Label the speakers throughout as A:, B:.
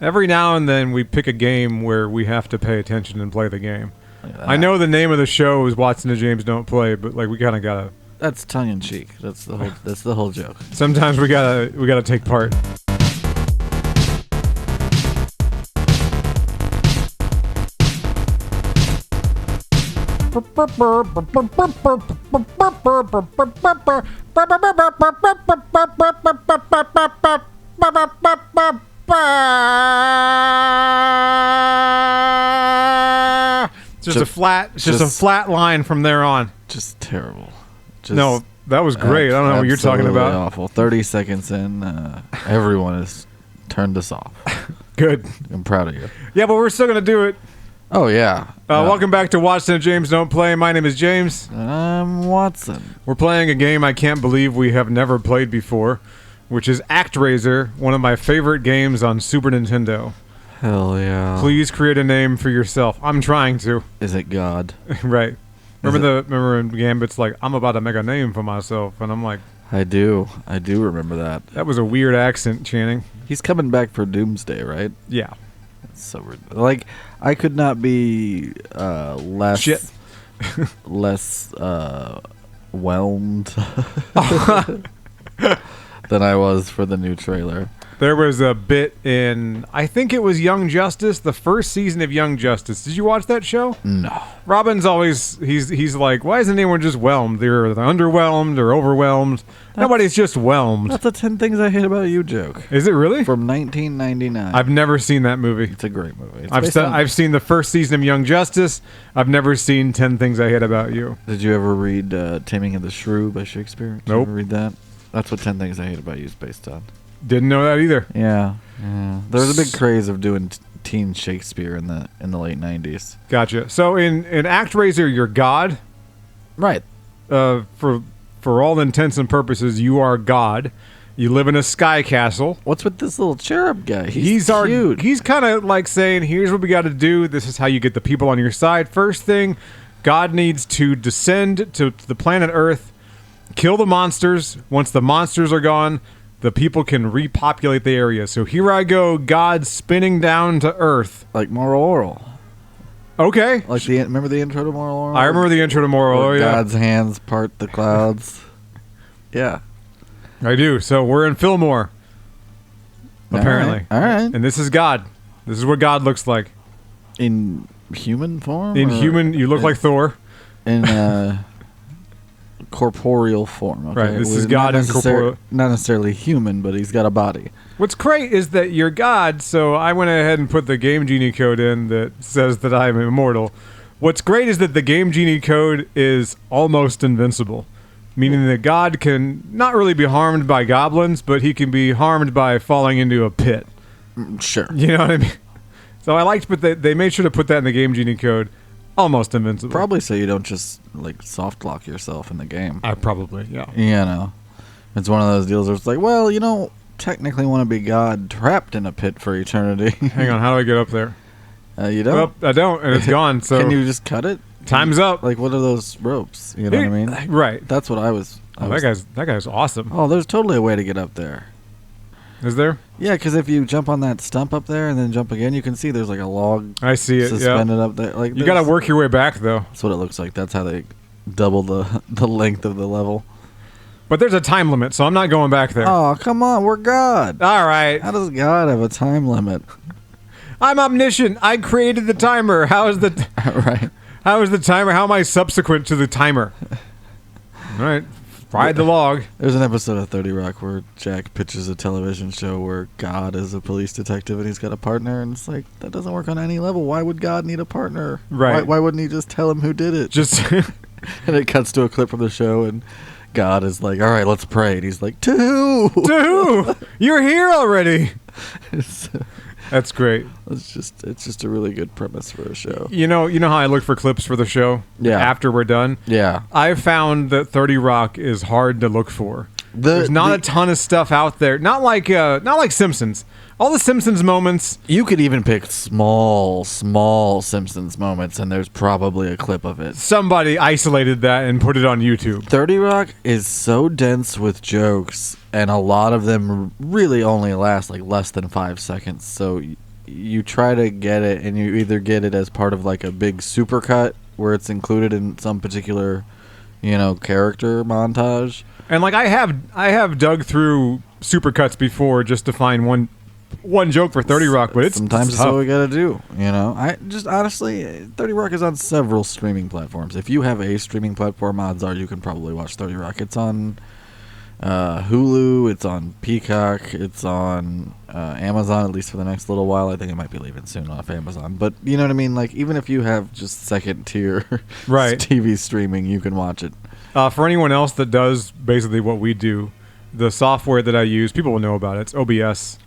A: Every now and then we pick a game where we have to pay attention and play the game. I know the name of the show is Watson and James Don't Play, but like we kind of gotta.
B: That's tongue in cheek. That's the whole joke.
A: Sometimes we gotta take part. It's just a flat line from there on.
B: Just terrible.
A: No, that was great. I don't know what you're talking about.
B: Awful. 30 seconds in, everyone has turned us off.
A: Good.
B: I'm proud of you.
A: Yeah, but we're still gonna do it.
B: Oh yeah.
A: Welcome back to Watson and James Don't Play. My name is James.
B: And I'm Watson.
A: We're playing a game I can't believe we have never played before, which is ActRaiser, one of my favorite games on Super Nintendo.
B: Hell yeah.
A: Please create a name for yourself. I'm trying to.
B: Is it God?
A: Right. Remember in Gambit's like, I'm about to make a name for myself, and I'm like,
B: I do remember that.
A: That was a weird accent, Channing.
B: He's coming back for Doomsday, right?
A: Yeah.
B: That's so weird. Like, I could not be less whelmed than I was for the new trailer.
A: There was a bit in, I think it was Young Justice, the first season of Young Justice. Did you watch that show?
B: No.
A: Robin's always, he's like, why isn't anyone just whelmed? They're underwhelmed or overwhelmed. Nobody's just whelmed.
B: That's a 10 Things I Hate About You joke.
A: Is it really?
B: From 1999.
A: I've never seen that movie.
B: It's a great movie.
A: I've seen the first season of Young Justice. I've never seen 10 Things I Hate About You.
B: Did you ever read Taming of the Shrew by Shakespeare? Did
A: Nope.
B: you ever read that? That's what 10 Things I Hate About You is based on.
A: Didn't know that either.
B: Yeah. There was a big craze of doing teen Shakespeare in the late 90s.
A: Gotcha. So in ActRaiser, you're God.
B: Right.
A: For all intents and purposes, you are God. You live in a sky castle.
B: What's with this little cherub guy? He's
A: cute. He's kind of like saying, here's what we got to do. This is how you get the people on your side. First thing, God needs to descend to the planet Earth, kill the monsters. Once the monsters are gone, the people can repopulate the area. So here I go, God spinning down to Earth.
B: Like Moral Oral.
A: Okay.
B: Like remember the intro to Moral Oral?
A: I remember the intro to Moral Oral, yeah.
B: God's hands part the clouds. Yeah.
A: I do. So we're in Fillmore. Apparently.
B: All right.
A: And this is God. This is what God looks like.
B: In human form?
A: In human, you look like Thor.
B: In corporeal form. Okay?
A: Right, this is God in corporeal.
B: Not necessarily human, but he's got a body.
A: What's great is that you're God, so I went ahead and put the Game Genie code in that says that I'm immortal. What's great is that the Game Genie code is almost invincible, meaning that God can not really be harmed by goblins, but he can be harmed by falling into a pit.
B: Sure.
A: You know what I mean? So I liked, but they made sure to put that in the Game Genie code. Almost invincible.
B: Probably so you don't just like soft lock yourself in the game.
A: I probably, yeah.
B: You know, it's one of those deals where it's like, well, you don't technically want to be God trapped in a pit for eternity.
A: Hang on, how do I get up there?
B: You don't?
A: Well, I don't, and it's gone. So
B: can you just cut it?
A: Time's up.
B: Like, what are those ropes? You know what I mean?
A: Right.
B: That's what I was.
A: That guy's awesome.
B: Oh, there's totally a way to get up there.
A: Is there?
B: Yeah, because if you jump on that stump up there and then jump again, you can see there's like a log.
A: I see it.
B: Suspended up there. Like
A: you got to work your way back, though.
B: That's what it looks like. That's how they double the length of the level.
A: But there's a time limit, so I'm not going back there.
B: Oh, come on, we're God.
A: All right.
B: How does God have a time limit?
A: I'm omniscient. I created the timer. How is the
B: right?
A: How is the timer? How am I subsequent to the timer? All right. Ride the log.
B: There's an episode of 30 Rock where Jack pitches a television show where God is a police detective and he's got a partner, and it's like, that doesn't work on any level. Why would God need a partner?
A: Right.
B: Why wouldn't he just tell him who did it? And it cuts to a clip from the show, and God is like, all right, let's pray. And he's like, to who?
A: To who? You're here already. That's great.
B: It's just a really good premise for a show.
A: You know how I look for clips for the show?
B: Yeah.
A: After we're done?
B: Yeah.
A: I found that 30 Rock is hard to look for. There's not a ton of stuff out there. Not like Simpsons. All the Simpsons moments.
B: You could even pick small Simpsons moments, and there's probably a clip of it.
A: Somebody isolated that and put it on YouTube.
B: 30 Rock is so dense with jokes, and a lot of them really only last like less than 5 seconds. So you try to get it, and you either get it as part of like a big supercut where it's included in some particular, character montage.
A: And like I have dug through supercuts before just to find one joke for 30 Rock, but
B: sometimes
A: it's
B: that's
A: tough.
B: what we gotta do. I just honestly, 30 Rock is on several streaming platforms. If you have a streaming platform, odds are you can probably watch 30 Rock. It's on Hulu, it's on Peacock, it's on Amazon, at least for the next little while. I think it might be leaving soon off Amazon, but you know what I mean. Like even if you have just second tier
A: Right.
B: TV streaming, you can watch it.
A: For anyone else that does basically what we do, the software that I use, people will know about it. It's OBS.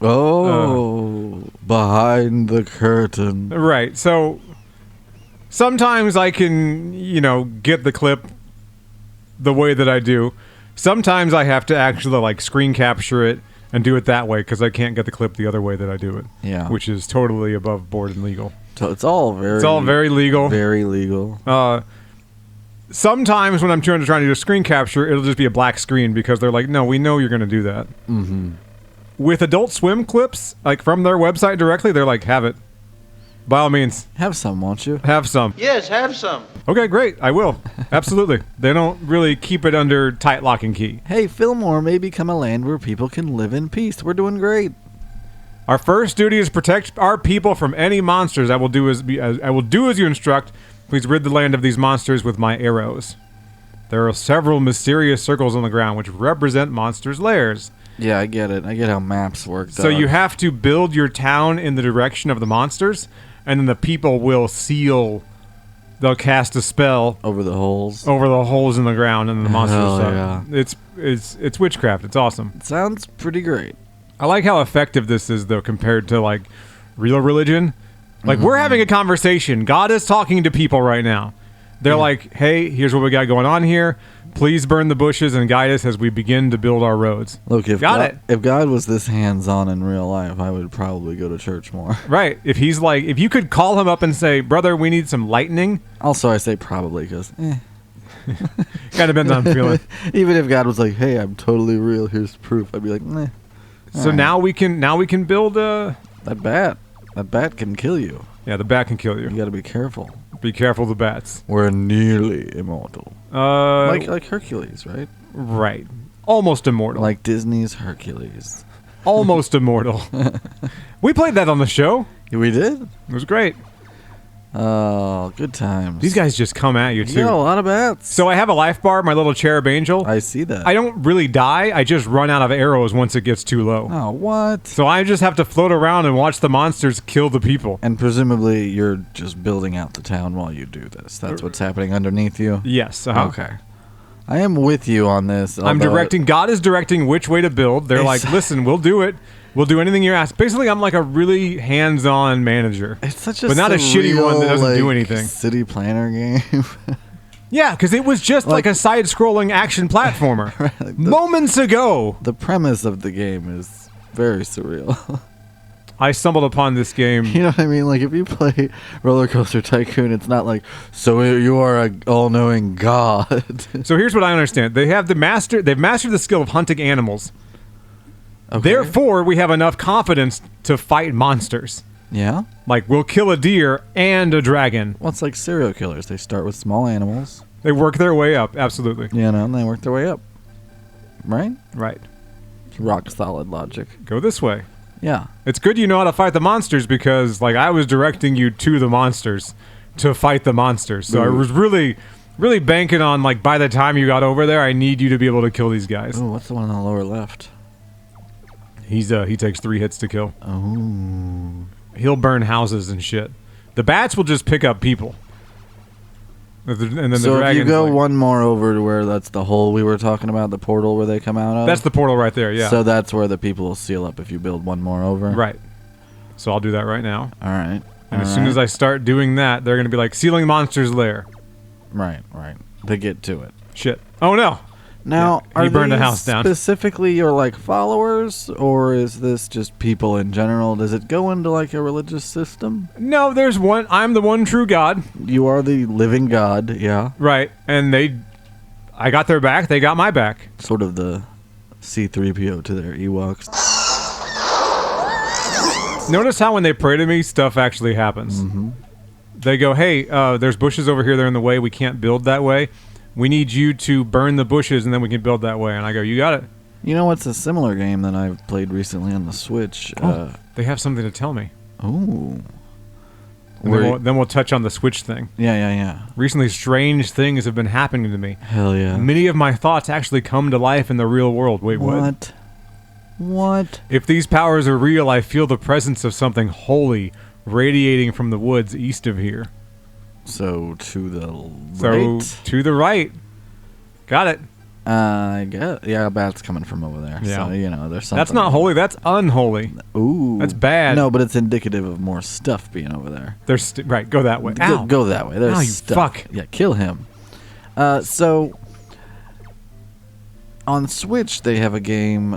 B: Behind the curtain.
A: Right. So sometimes I can, get the clip the way that I do. Sometimes I have to actually like screen capture it and do it that way because I can't get the clip the other way that I do it.
B: Yeah.
A: Which is totally above board and legal.
B: So it's all
A: very legal.
B: Very legal.
A: Sometimes when I'm trying to do a screen capture, it'll just be a black screen because they're like, no, we know you're going to do that.
B: Mm-hmm.
A: With Adult Swim clips, like from their website directly, they're like, have it. By all means.
B: Have some, won't you?
A: Have some.
C: Yes, have some.
A: Okay, great. I will. Absolutely. They don't really keep it under tight lock and key.
B: Hey, Fillmore may become a land where people can live in peace. We're doing great.
A: Our first duty is protect our people from any monsters. I will do as you instruct. Please rid the land of these monsters with my arrows. There are several mysterious circles on the ground which represent monsters' lairs.
B: Yeah, I get it. I get how maps work.
A: So you have to build your town in the direction of the monsters, and then the people will seal. They'll cast a spell
B: over the holes
A: in the ground, and the monsters.
B: Hell yeah.
A: It's witchcraft. It's awesome.
B: It sounds pretty great.
A: I like how effective this is, though, compared to like real religion. Like we're having a conversation. God is talking to people right now. They're like, "Hey, here's what we got going on here. Please burn the bushes and guide us as we begin to build our roads."
B: Look, if God was this hands-on in real life, I would probably go to church more.
A: Right. If he's like, if you could call him up and say, "Brother, we need some lightning."
B: Also, I say probably because
A: kind of depends on feeling.
B: Even if God was like, "Hey, I'm totally real. Here's proof," I'd be like, "Meh."
A: So now we can build a
B: that bat. That bat can kill you.
A: Yeah, the bat can kill you.
B: You got to be careful.
A: Be careful of the bats.
B: We're nearly immortal. Like Hercules, right?
A: Right. Almost immortal.
B: Like Disney's Hercules.
A: Almost immortal. We played that on the show.
B: Yeah, we did?
A: It was great.
B: Oh, good times.
A: These guys just come at you, too.
B: Yeah, a lot of bats.
A: So I have a life bar, my little cherub angel.
B: I see that.
A: I don't really die. I just run out of arrows once it gets too low.
B: Oh, what?
A: So I just have to float around and watch the monsters kill the people.
B: And presumably you're just building out the town while you do this. That's what's happening underneath you?
A: Yes.
B: Okay. I am with you on this.
A: I'm directing. God is directing which way to build. They're like, listen, we'll do it. We'll do anything you ask. Basically, I'm like a really hands-on manager.
B: It's such a
A: but not a shitty one that doesn't do anything.
B: City planner game.
A: Yeah, because it was just like a side-scrolling action platformer. Right, moments ago.
B: The premise of the game is very surreal.
A: I stumbled upon this game.
B: You know what I mean? Like, if you play Roller Coaster Tycoon, it's not like, so you are an all-knowing god.
A: So here's what I understand. They've mastered the skill of hunting animals. Okay. Therefore, we have enough confidence to fight monsters.
B: Yeah?
A: Like, we'll kill a deer and a dragon.
B: Well, it's like serial killers. They start with small animals.
A: They work their way up, absolutely.
B: And they work their way up. Right?
A: Right.
B: Rock solid logic.
A: Go this way.
B: Yeah.
A: It's good you know how to fight the monsters because, like, I was directing you to the monsters to fight the monsters. So I was really, really banking on, like, by the time you got over there, I need you to be able to kill these guys.
B: Oh, what's the one on the lower left?
A: He takes 3 hits to kill.
B: Oh.
A: He'll burn houses and shit. The bats will just pick up people. And then
B: so
A: the
B: if you go one more over to where that's the hole we were talking about, the portal where they come out of?
A: That's the portal right there, yeah.
B: So that's where the people will seal up if you build one more over?
A: Right. So I'll do that right now.
B: All right.
A: And as soon as I start doing that, they're going to be like, sealing monster's lair.
B: Right. They get to it.
A: Shit. Oh, no.
B: Now,
A: he burned the house down.
B: Specifically your, like, followers, or is this just people in general? Does it go into, like, a religious system?
A: No, there's one. I'm the one true God.
B: You are the living God, yeah.
A: Right. And I got their back. They got my back.
B: Sort of the C-3PO to their Ewoks.
A: Notice how when they pray to me, stuff actually happens.
B: Mm-hmm.
A: They go, hey, there's bushes over here. They're in the way. We can't build that way. We need you to burn the bushes, and then we can build that way. And I go, you got it.
B: You know what's a similar game that I've played recently on the Switch?
A: They have something to tell me.
B: Oh.
A: Then we'll touch on the Switch thing.
B: Yeah.
A: Recently, strange things have been happening to me.
B: Hell yeah.
A: Many of my thoughts actually come to life in the real world. Wait, what?
B: What?
A: If these powers are real, I feel the presence of something holy radiating from the woods east of here.
B: So to the right?
A: So to the right. Got it.
B: I guess. Yeah, bat's coming from over there.
A: Yeah.
B: So, there's something.
A: That's not holy. That's unholy.
B: Ooh.
A: That's bad.
B: No, but it's indicative of more stuff being over there.
A: There's right. Go that way. Ow.
B: Go that way. There's
A: Ow, you
B: stuff.
A: fuck.
B: Yeah, kill him. So on Switch they have a game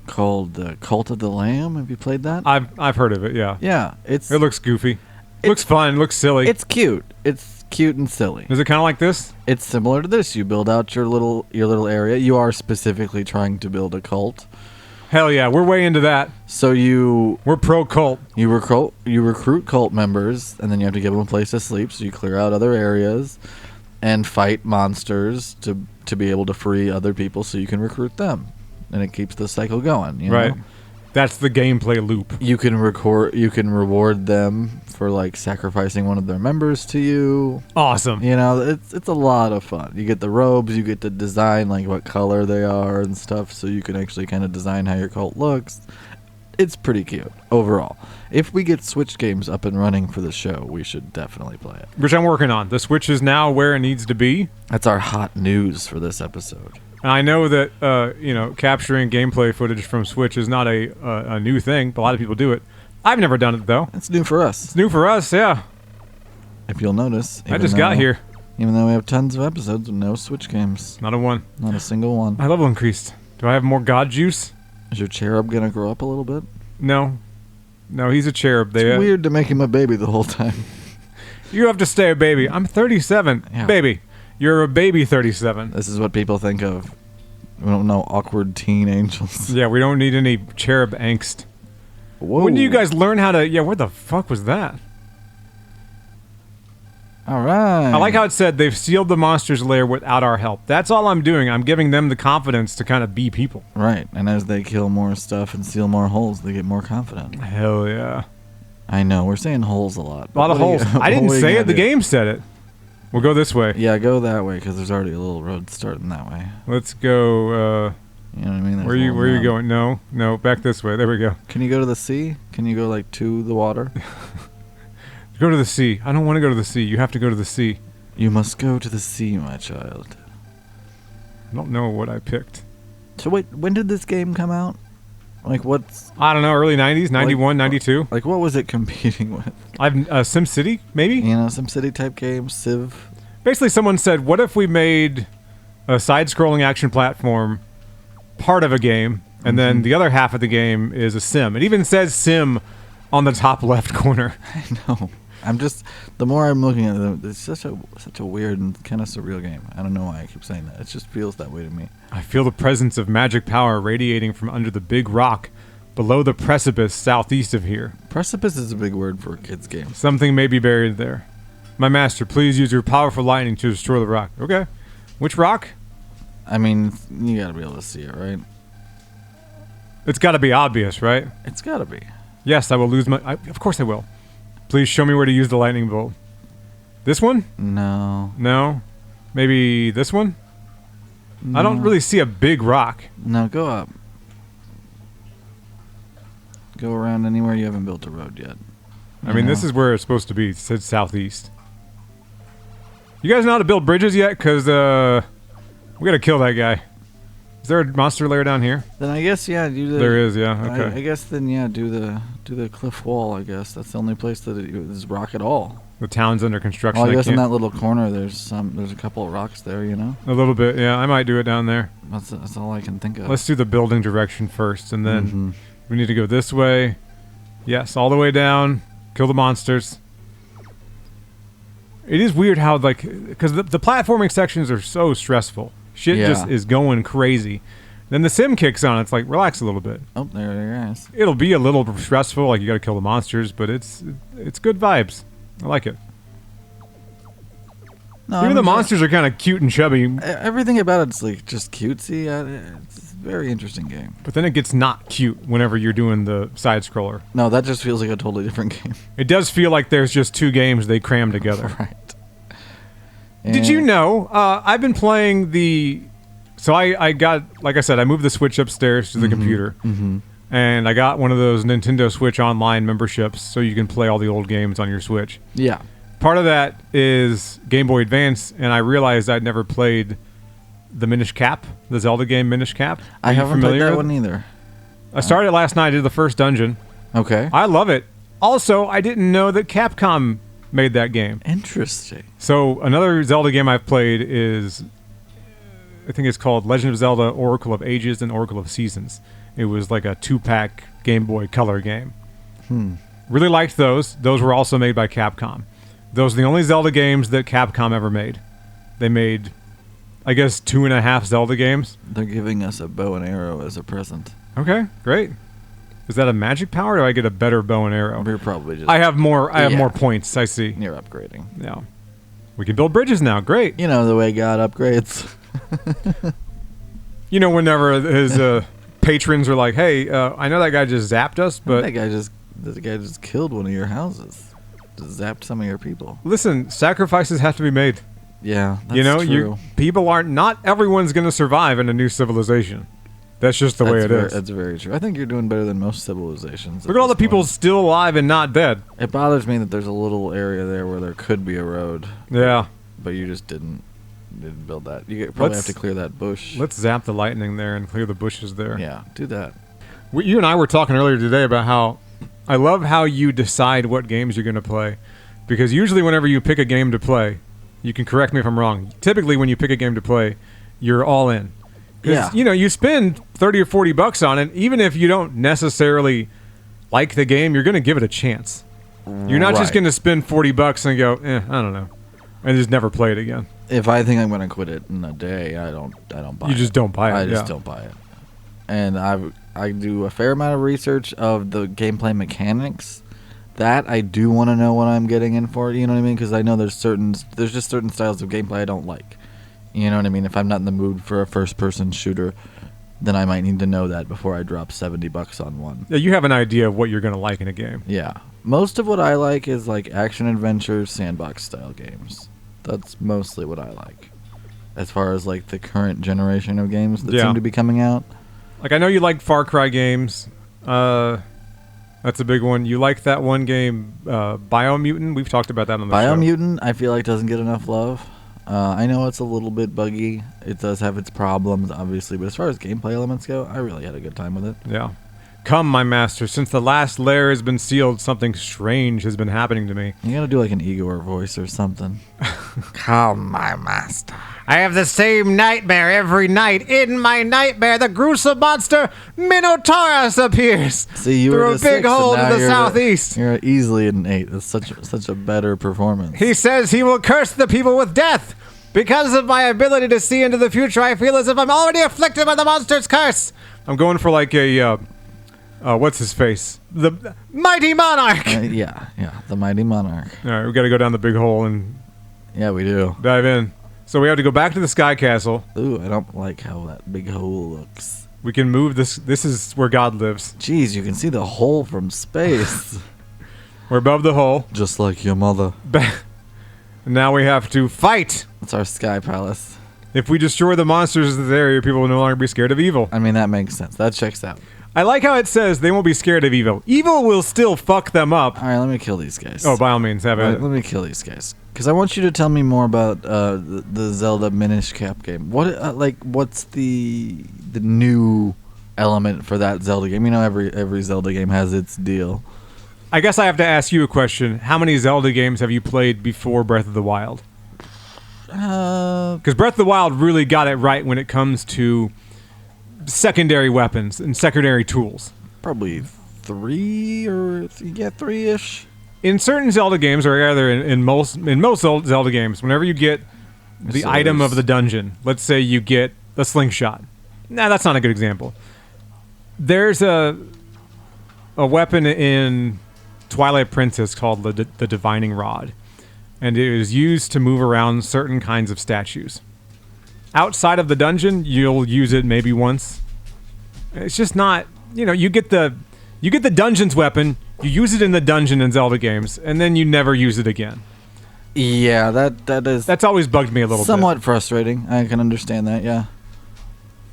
B: called Cult of the Lamb. Have you played that?
A: I've heard of it. Yeah.
B: Yeah,
A: It looks goofy. Looks fun. Looks silly.
B: It's cute. It's cute and silly.
A: Is it kind of like this?
B: It's similar to this. You build out your little area. You are specifically trying to build a cult.
A: Hell yeah, we're way into that.
B: So
A: we're pro cult.
B: You recruit cult members, and then you have to give them a place to sleep. So you clear out other areas and fight monsters to be able to free other people, so you can recruit them, and it keeps the cycle going. You
A: Right.
B: know?
A: That's the gameplay loop.
B: You can reward them for like sacrificing one of their members to you.
A: Awesome.
B: It's a lot of fun. You get the robes, you get to design like what color they are and stuff, so you can actually kind of design how your cult looks. It's pretty cute overall. If we get Switch games up and running for the show, we should definitely play it.
A: Which I'm working on. The Switch is now where it needs to be.
B: That's our hot news for this episode.
A: And I know that capturing gameplay footage from Switch is not a new thing, but a lot of people do it. I've never done it though.
B: It's new for us.
A: It's new for us, yeah.
B: If you'll notice,
A: I just got here.
B: Even though we have tons of episodes, no Switch games.
A: Not a one.
B: Not a single one.
A: My level increased. Do I have more God juice?
B: Is your cherub gonna grow up a little bit?
A: No, he's a cherub.
B: It's weird to make him a baby the whole time.
A: You have to stay a baby. I'm 37,
B: Yeah.
A: baby. You're a baby 37.
B: This is what people think of. We don't know awkward teen angels.
A: Yeah, we don't need any cherub angst.
B: Whoa.
A: When do you guys learn how to... Yeah, where the fuck was that?
B: All right.
A: I like how it said they've sealed the monster's lair without our help. That's all I'm doing. I'm giving them the confidence to kind of be people.
B: Right, and as they kill more stuff and seal more holes, they get more confident.
A: Hell yeah.
B: I know, we're saying holes a lot.
A: A lot of holes. I didn't say it. The game said it. We'll go this way.
B: Yeah, go that way, because there's already a little road starting that way.
A: Let's go...
B: you know what I mean?
A: Where are you going? No, back this way. There we go.
B: Can you go to the sea? Can you go, like, to the water?
A: Go to the sea. I don't want to go to the sea. You have to go to the sea.
B: You must go to the sea, my child.
A: I don't know what I picked.
B: So wait, when did this game come out? Like, what's...
A: I don't know, early 90s, 91, 92.
B: Like, what was it competing with?
A: I've SimCity, maybe?
B: Some city-type game, Civ.
A: Basically, someone said, what if we made a side-scrolling action platform part of a game, and then the other half of the game is a sim? It even says sim on the top left corner.
B: I know. The more I'm looking at it, it's such a weird and kind of surreal game. I don't know why I keep saying that. It just feels that way to me.
A: I feel the presence of magic power radiating from under the big rock below the precipice southeast of here.
B: Precipice is a big word for a kid's game.
A: Something may be buried there. My master, please use your powerful lightning to destroy the rock. Okay. Which rock?
B: I mean, you gotta be able to see it, right?
A: It's gotta be obvious, right?
B: It's gotta be.
A: Yes, I will lose of course I will. Please show me where to use the lightning bolt. This one?
B: No.
A: No? Maybe this one?
B: No.
A: I don't really see a big rock.
B: No, go up. Go around anywhere you haven't built a road yet.
A: I mean, this is where it's supposed to be. It said southeast. You guys know how to build bridges yet? Because, we gotta kill that guy. Is there a monster lair down here?
B: Then I guess, yeah, do the...
A: There is, yeah, okay.
B: I guess then, yeah, do the cliff wall, I guess. That's the only place that is rock at all.
A: The town's under construction.
B: Well, I guess in that little corner there's a couple of rocks there, you know?
A: A little bit, yeah. I might do it down there.
B: That's all I can think of.
A: Let's do the building direction first, and then we need to go this way. Yes, all the way down. Kill the monsters. It is weird how, like, because the platforming sections are so stressful. Shit just is going crazy. Then the sim kicks on. It's like, relax a little bit.
B: Oh, there it is.
A: It'll be a little stressful, like you got to kill the monsters, but it's good vibes. I like it.
B: No,
A: Even the monsters are kind of cute and chubby.
B: Everything about it's like just cutesy. It's a very interesting game.
A: But then it gets not cute whenever you're doing the side scroller.
B: No, that just feels like a totally different game.
A: It does feel like there's just two games they crammed together.
B: Right.
A: Did you know? I've been playing the. So I got, like I said, I moved the Switch upstairs to the computer. Mm-hmm. And I got one of those Nintendo Switch Online memberships so you can play all the old games on your Switch.
B: Yeah.
A: Part of that is Game Boy Advance, and I realized I'd never played the Minish Cap, the Zelda game Minish Cap.
B: I haven't played that one either.
A: I started last night, I did the first dungeon.
B: Okay.
A: I love it. Also, I didn't know that Capcom made that game.
B: Interesting.
A: So another Zelda game I've played is, I think it's called Legend of Zelda Oracle of Ages and Oracle of Seasons. It was like a 2-pack Game Boy Color game. Really liked those. Those were also made by Capcom. Those are the only Zelda games that Capcom ever made. They made, I guess, 2.5 Zelda games.
B: They're giving us a bow and arrow as a present.
A: Okay, great. Is that a magic power, or do I get a better bow and arrow?
B: We're probably just...
A: I have more points, I see.
B: You're upgrading.
A: Yeah. We can build bridges now. Great.
B: You know the way God upgrades.
A: You know, whenever his patrons are like, hey, I know that guy just zapped us, but...
B: That guy just killed one of your houses. Just zapped some of your people.
A: Listen, sacrifices have to be made.
B: Yeah, that's true.
A: People aren't... Not everyone's going to survive in a new civilization. That's just the way it is.
B: That's very true. I think you're doing better than most civilizations.
A: Look at all the people still alive and not dead.
B: It bothers me that there's a little area there where there could be a road.
A: Yeah.
B: But you just didn't build that. You probably have to clear that bush.
A: Let's zap the lightning there and clear the bushes there.
B: Yeah, do that.
A: You and I were talking earlier today about how I love how you decide what games you're going to play. Because usually whenever you pick a game to play, you can correct me if I'm wrong. Typically when you pick a game to play, you're all in.
B: Yeah.
A: You know, you spend 30 or 40 bucks on it, even if you don't necessarily like the game, you're going to give it a chance. You're not just going to spend 40 bucks and go, I don't know, and just never play it again.
B: If I think I'm going to quit it in a day, I don't buy it.
A: You just don't buy it.
B: I just don't buy it. And I do a fair amount of research of the gameplay mechanics. That I do want to know what I'm getting in for, you know what I mean? Because I know there's just certain styles of gameplay I don't like. You know what I mean? If I'm not in the mood for a first-person shooter, then I might need to know that before I drop 70 bucks on one.
A: Yeah, you have an idea of what you're going to like in a game.
B: Yeah. Most of what I like is like action-adventure, sandbox-style games. That's mostly what I like. As far as like the current generation of games that seem to be coming out.
A: Like, I know you like Far Cry games. That's a big one. You like that one game, Biomutant? We've talked about that on the show.
B: Biomutant, I feel like doesn't get enough love. I know it's a little bit buggy. It does have its problems, obviously, but as far as gameplay elements go, I really had a good time with it.
A: Yeah. Come, my master, since the last lair has been sealed, something strange has been happening to me.
B: You gotta do like an Igor voice or something. Come, my master.
A: I have the same nightmare every night. In my nightmare, the gruesome monster Minotaurus appears.
B: See, you
A: through
B: were
A: a big hole to the southeast.
B: You're easily an 8. That's such a better performance.
A: He says he will curse the people with death. Because of my ability to see into the future, I feel as if I'm already afflicted by the monster's curse. I'm going for like a, what's his face? The Mighty Monarch.
B: Yeah, the Mighty Monarch.
A: All right, we got to go down the big hole and...
B: Yeah, we do.
A: Dive in. So we have to go back to the Sky Castle.
B: Ooh, I don't like how that big hole looks.
A: We can move this. This is where God lives.
B: Jeez, you can see the hole from space.
A: We're above the hole.
B: Just like your mother.
A: Now we have to fight.
B: It's our Sky Palace.
A: If we destroy the monsters in this area, people will no longer be scared of evil.
B: I mean, that makes sense. That checks out.
A: I like how it says they won't be scared of evil. Evil will still fuck them up.
B: All right, let me kill these guys.
A: Oh, by all means, have it.
B: Let me kill these guys. Because I want you to tell me more about the Zelda Minish Cap game. What's the new element for that Zelda game? You know, every Zelda game has its deal.
A: I guess I have to ask you a question. How many Zelda games have you played before Breath of the Wild? Because Breath of the Wild really got it right when it comes to secondary weapons and secondary tools.
B: Probably 3-ish.
A: In certain Zelda games, or rather in most Zelda games, whenever you get the item of the dungeon, let's say you get the slingshot, Nah, that's not a good example. There's a weapon in Twilight Princess called the Divining Rod, and it is used to move around certain kinds of statues. Outside of the dungeon, you'll use it maybe once. It's just not, you get the dungeon's weapon, you use it in the dungeon in Zelda games, and then you never use it again.
B: Yeah, that's
A: always bugged me a little bit.
B: Somewhat frustrating. I can understand that, yeah.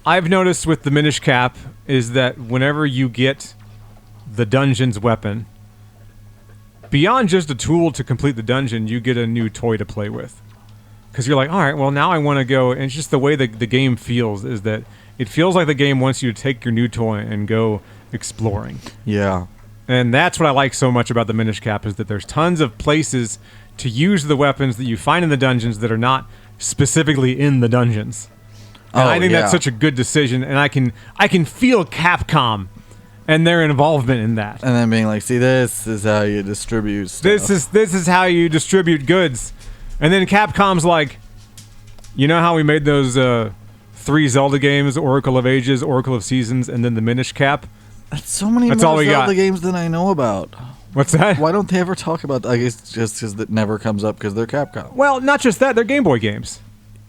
A: I've noticed with the Minish Cap is that whenever you get the dungeon's weapon, beyond just a tool to complete the dungeon, you get a new toy to play with. Because you're like, all right, well, now I want to go, and it's just the way the game feels is that it feels like the game wants you to take your new toy and go exploring.
B: Yeah.
A: And that's what I like so much about the Minish Cap is that there's tons of places to use the weapons that you find in the dungeons that are not specifically in the dungeons. And I think that's such a good decision, and I can feel Capcom and their involvement in that.
B: And then being like, see, this is how you distribute stuff.
A: This is how you distribute goods. And then Capcom's like, you know how we made those 3 Zelda games, Oracle of Ages, Oracle of Seasons, and then the Minish Cap?
B: That's so many
A: That's
B: more
A: all we
B: Zelda
A: got.
B: games than I know about.
A: What's that?
B: Why don't they ever talk about that? I guess just because it never comes up because they're Capcom.
A: Well, not just that, they're Game Boy games.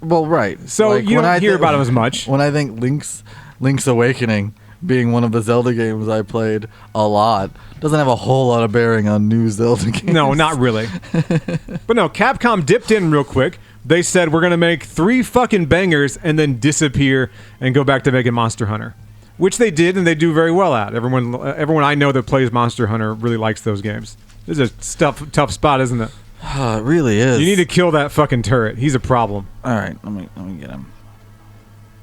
B: Well, right.
A: So
B: like,
A: you don't hear about them as much.
B: When I think Link's Awakening being one of the Zelda games I played a lot, doesn't have a whole lot of bearing on new Zelda games.
A: No, not really. But no, Capcom dipped in real quick. They said, we're going to make 3 fucking bangers and then disappear and go back to making Monster Hunter. Which they did, and they do very well at. Everyone I know that plays Monster Hunter really likes those games. This is a tough spot, isn't it?
B: It really is.
A: You need to kill that fucking turret. He's a problem.
B: All right, let me get him.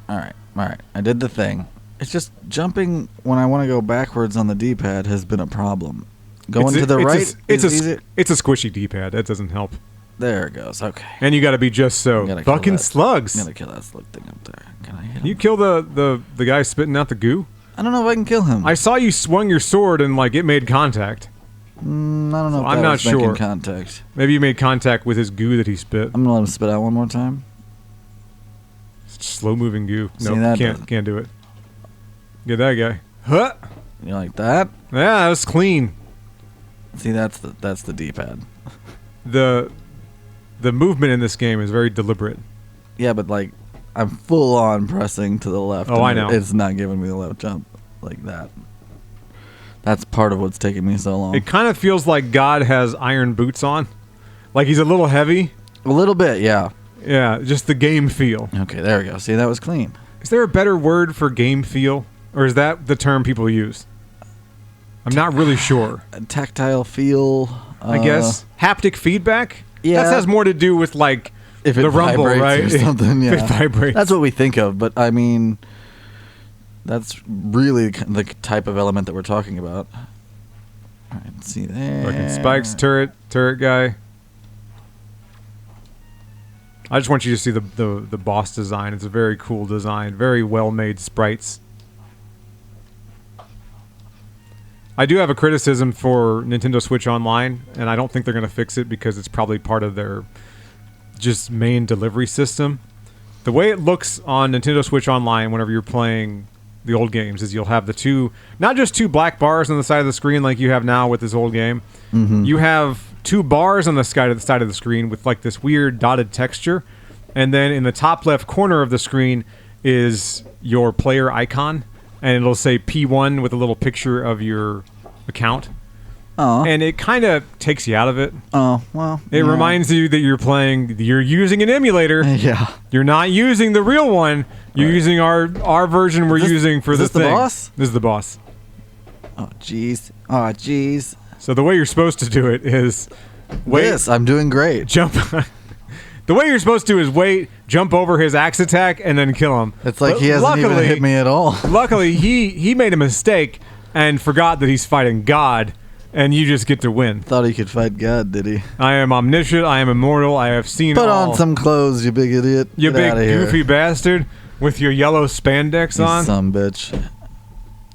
B: All right. I did the thing. It's just jumping when I want to go backwards on the D-pad has been a problem. Going to the right
A: it's
B: is easy.
A: It's a squishy D-pad. That doesn't help.
B: There it goes. Okay.
A: And you got to be just so fucking slugs.
B: I'm gonna kill that slug thing up there. Can I hit him?
A: You kill the guy spitting out the goo?
B: I don't know if I can kill him.
A: I saw you swung your sword and like it made contact.
B: I don't know.
A: So
B: if
A: I'm
B: that
A: not
B: was making
A: sure.
B: Contact.
A: Maybe you made contact with his goo that he spit.
B: I'm gonna let him spit out one more time.
A: Slow moving goo.
B: See,
A: No,
B: that
A: can't do it. Get that guy. Huh?
B: You like that?
A: Yeah, that was clean.
B: See, that's the D-pad.
A: The movement in this game is very deliberate.
B: Yeah, but like I'm full on pressing to the left.
A: Oh, I know.
B: It's not giving me the left jump like that. That's part of what's taking me so long.
A: It kind of feels like God has iron boots on. Like he's a little heavy.
B: A little bit, yeah.
A: Yeah, just the game feel.
B: Okay, there we go. See, that was clean.
A: Is there a better word for game feel? Or is that the term people use? I'm not really sure.
B: A tactile feel.
A: I guess. Haptic feedback?
B: Yeah.
A: That has more to do with like
B: if it
A: the rumble,
B: vibrates
A: right?
B: or something, yeah.
A: If it vibrates.
B: That's what we think of, but I mean, that's really the type of element that we're talking about. All right, let's see there.
A: Fucking spikes, turret guy. I just want you to see the boss design. It's a very cool design. Very well-made sprites. I do have a criticism for Nintendo Switch Online, and I don't think they're going to fix it because it's probably part of their just main delivery system. The way it looks on Nintendo Switch Online whenever you're playing the old games is you'll have the two, not just 2 black bars on the side of the screen like you have now with this old game.
B: Mm-hmm.
A: You have 2 bars on the side of the screen with like this weird dotted texture, and then in the top left corner of the screen is your player icon, and it'll say P1 with a little picture of your account.
B: Oh.
A: And it kind of takes you out of it.
B: Oh, well.
A: It
B: yeah.
A: reminds you that you're using an emulator.
B: Yeah.
A: You're not using the real one. You're using our version we're using for
B: this
A: the thing.
B: the boss?
A: This is the boss.
B: Oh, jeez.
A: So the way you're supposed to do it is wait.
B: Yes, I'm doing great.
A: Jump. The way you're supposed to is wait, jump over his axe attack, and then kill him.
B: It's like he hasn't even hit me at all.
A: Luckily, he made a mistake and forgot that he's fighting God, and you just get to win.
B: Thought he could fight God, did he?
A: I am omniscient. I am immortal. I have seen
B: Put
A: all.
B: on some clothes, you big idiot.
A: You
B: Get
A: big
B: outta here.
A: goofy bastard with your yellow spandex
B: You
A: on.
B: some bitch.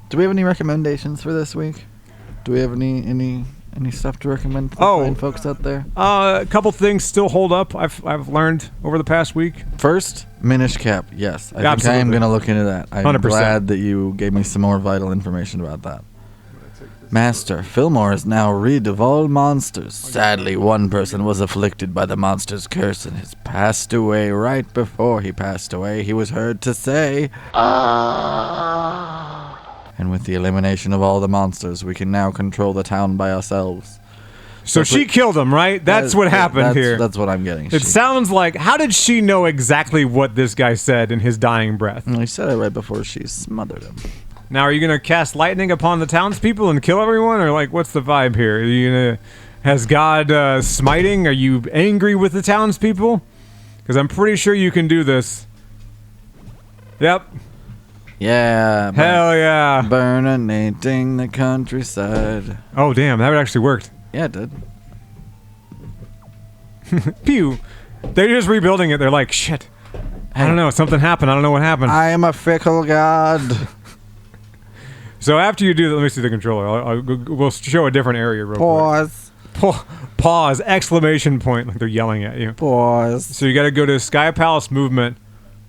B: Do we have any recommendations for this week? Do we have any Any stuff to recommend to the fine folks out there?
A: A couple things still hold up. I've learned over the past week.
B: First, Minish Cap. Yes, I think
A: Absolutely.
B: I am going to look into that. I'm
A: 100%.
B: glad that you gave me some more vital information about that. Master, Fillmore is now rid of all monsters. Sadly, one person was afflicted by the monster's curse and has passed away. Right before he passed away, he was heard to say, "Ah." And with the elimination of all the monsters, we can now control the town by ourselves.
A: So she killed him, right? That's what happened here.
B: That's what I'm getting.
A: It sounds like, how did she know exactly what this guy said in his dying breath?
B: He said it right before she smothered him.
A: Now, are you going to cast lightning upon the townspeople and kill everyone? Or, like, what's the vibe here? Are you going to... Has God smiting? Are you angry with the townspeople? Because I'm pretty sure you can do this. Yep.
B: Yeah.
A: Hell yeah.
B: Burninating the countryside.
A: Oh, damn. That actually worked.
B: Yeah, it did.
A: Pew. They're just rebuilding it. They're like, shit. I don't know. Something happened. I don't know what happened.
B: I am a fickle god.
A: So after you do that, let me see the controller. We'll show a different area real
B: Pause.
A: quick. Pause. Exclamation point. Like they're yelling at you.
B: Pause.
A: So you got to go to Sky Palace movement.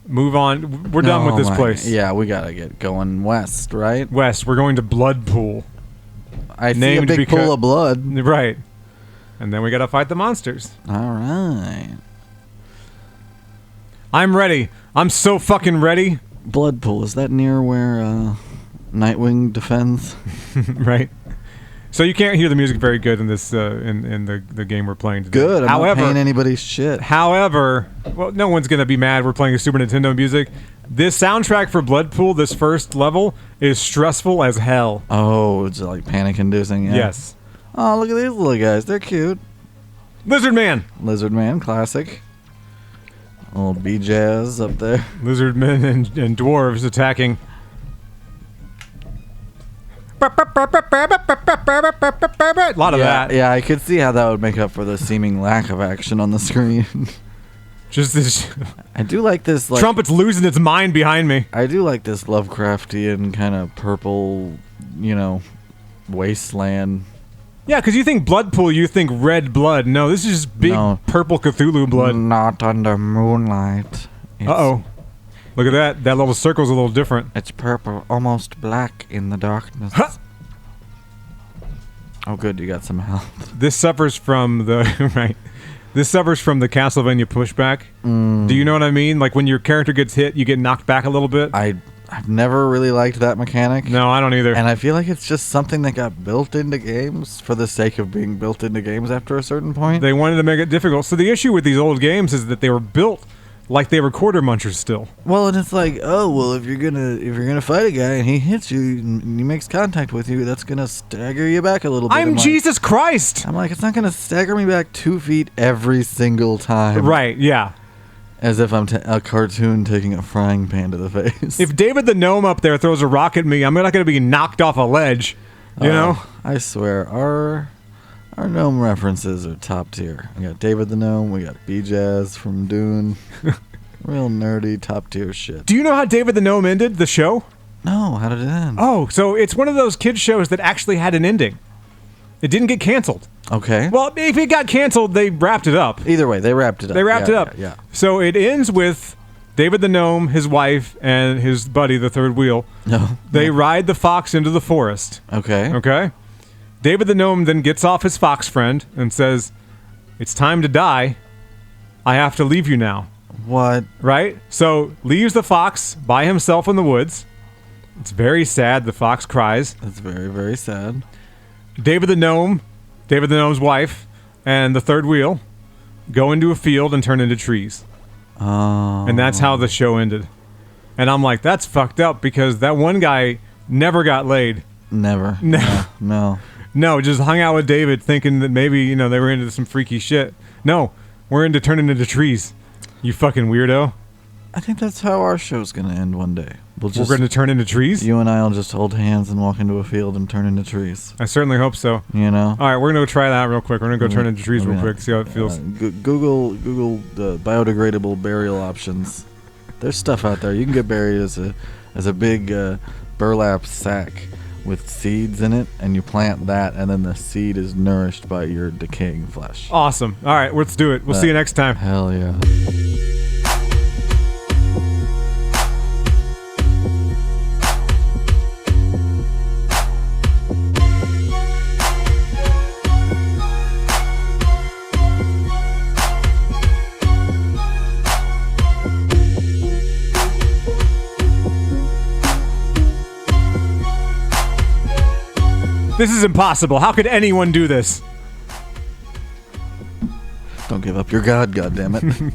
A: Move on. We're done with this place.
B: Yeah, we got to get going west, right?
A: West. We're going to Blood Pool.
B: I see a big pool of blood.
A: Right. And then we got to fight the monsters.
B: All right.
A: I'm ready. I'm so fucking ready.
B: Blood Pool. Is that near where Nightwing defends?
A: Right. So you can't hear the music very good in this in the game we're playing today.
B: Good. I'm not paying anybody's shit.
A: However, well, no one's gonna be mad. We're playing Super Nintendo music. This soundtrack for Blood Pool, this first level, is stressful as hell.
B: Oh, it's like panic-inducing. Yeah.
A: Yes.
B: Oh, look at these little guys. They're cute.
A: Lizard Man.
B: Lizard Man, classic. Little B-Jazz up there.
A: Lizard Men and dwarves attacking. A lot of that.
B: Yeah, I could see how that would make up for the seeming lack of action on the screen.
A: Just this.
B: I do like this. Like,
A: Trumpet's losing its mind behind me.
B: I do like this Lovecraftian kind of purple, wasteland.
A: Yeah, because you think Blood Pool, you think red blood. No, this is just big purple Cthulhu blood.
B: Not under moonlight.
A: Uh-oh. Look at that. That little circle's a little different.
B: It's purple, almost black in the darkness.
A: Huh.
B: Oh, good. You got some health.
A: This suffers from the... right. This suffers from the Castlevania pushback. Do you know what I mean? Like when your character gets hit, you get knocked back a little bit.
B: I've never really liked that mechanic.
A: No, I don't either.
B: And I feel like it's just something that got built into games for the sake of being built into games after a certain point.
A: They wanted to make it difficult. So the issue with these old games is that they were built like they were quarter munchers still.
B: Well, and it's like, oh, well, if you're gonna fight a guy and he hits you and he makes contact with you, that's gonna stagger you back a little bit.
A: I'm Jesus Christ!
B: I'm like, it's not gonna stagger me back 2 feet every single time.
A: Right, yeah.
B: As if I'm a cartoon taking a frying pan to the face.
A: If David the Gnome up there throws a rock at me, I'm not gonna be knocked off a ledge. You know?
B: I swear, our gnome references are top tier. We got David the Gnome, we got B-Jazz from Dune. Real nerdy, top tier shit.
A: Do you know how David the Gnome ended the show?
B: No, how did it end?
A: Oh, so it's one of those kids shows that actually had an ending. It didn't get canceled.
B: Okay.
A: Well, if it got canceled, they wrapped it up.
B: Either way, they wrapped it up.
A: They wrapped it up.
B: Yeah.
A: So it ends with David the Gnome, his wife, and his buddy, the third wheel.
B: No.
A: They ride the fox into the forest.
B: Okay.
A: Okay? David the Gnome then gets off his fox friend and says, "It's time to die. I have to leave you now."
B: What?
A: Right? So leaves the fox by himself in the woods. It's very sad. The fox cries.
B: That's very, very sad.
A: David the Gnome's wife, and the third wheel go into a field and turn into trees.
B: Oh.
A: And that's how the show ended. And I'm like, that's fucked up because that one guy never got laid.
B: Never.
A: No. No, just hung out with David thinking that maybe, they were into some freaky shit. No, we're into turning into trees. You fucking weirdo.
B: I think that's how our show's going to end one day.
A: We're going to turn into trees?
B: You and I will just hold hands and walk into a field and turn into trees.
A: I certainly hope so.
B: You know?
A: All right, we're going to go try that real quick. We're going to go turn into trees real quick, see how it feels.
B: Google the biodegradable burial options. There's stuff out there. You can get buried as a big burlap sack with seeds in it, and you plant that, and then the seed is nourished by your decaying flesh.
A: Awesome. All right, let's do it. We'll see you next time.
B: Hell yeah.
A: This is impossible. How could anyone do this?
B: Don't give up your God, goddammit.